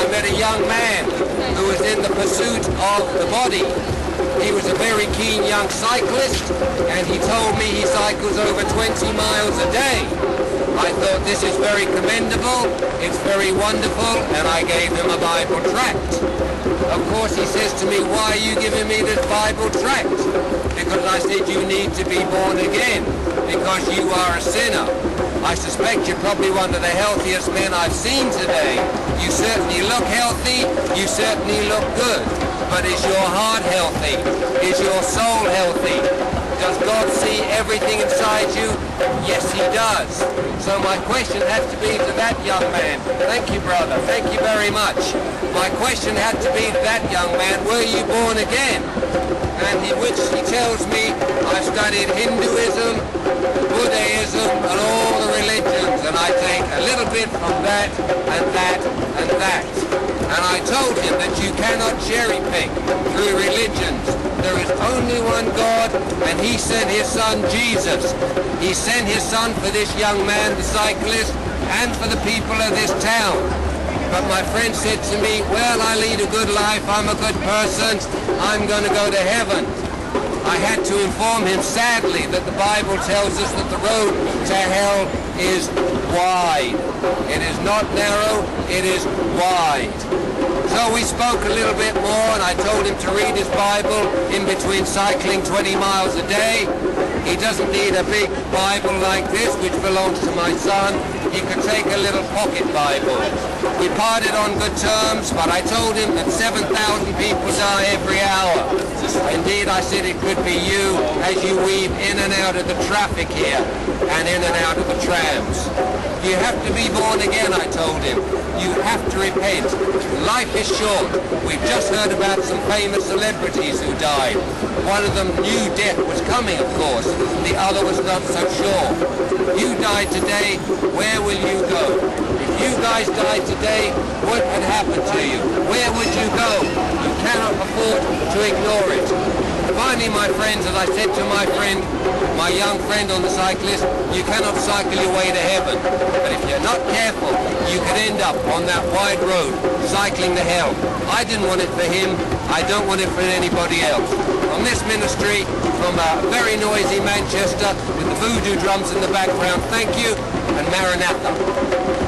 I met a young man who was in the pursuit of the body. He was a very keen young cyclist, and he told me he cycles over 20 miles a day. I thought this is very commendable, it's very wonderful, and I gave him a Bible tract. Of course, he says to me, why are you giving me this Bible tract? Because I said, you need to be born again, because you are a sinner. I suspect you're probably one of the healthiest men I've seen today. You certainly look healthy, you certainly look good. But is your heart healthy? Is your soul healthy? Does God see everything inside you? Yes, he does. So my question had to be to that young man. Thank you, brother. Thank you very much. My question had to be to that young man, were you born again? And which he tells me, I've studied Hinduism, Buddhism, and all the religions, and I take a little bit from that, and that, and that. And I told him that you cannot cherry pick through religions. There is only one God, and he sent his son Jesus. He sent his son for this young man, the cyclist, and for the people of this town. But my friend said to me, well, I lead a good life, I'm a good person, I'm going to go to heaven. I had to inform him, sadly, that the Bible tells us that the road to hell is wide. It is not narrow, it is wide. So we spoke a little bit more, and I told him to read his Bible in between cycling 20 miles a day. He doesn't need a big Bible like this, which belongs to my son. He could take a little pocket Bible. We parted on good terms, but I told him that 7,000 people die every hour. Indeed, I said it could be you as you weave in and out of the traffic here and in and out of the trams. You have to be born again, I told him. You have to repent. Life is short. We've just heard about some famous celebrities who died. One of them knew death was coming, of course. The other was not so sure. You died today, where will you go? If you guys died today, what would happen to you? Where would you go? You cannot afford to ignore it. Finally, my friends, as I said to my friend, my young friend on the cyclist, you cannot cycle your way to heaven. But if you're not careful, you could end up on that wide road, cycling to hell. I didn't want it for him. I don't want it for anybody else. From this ministry, from a very noisy Manchester, with the voodoo drums in the background, thank you, and Maranatha.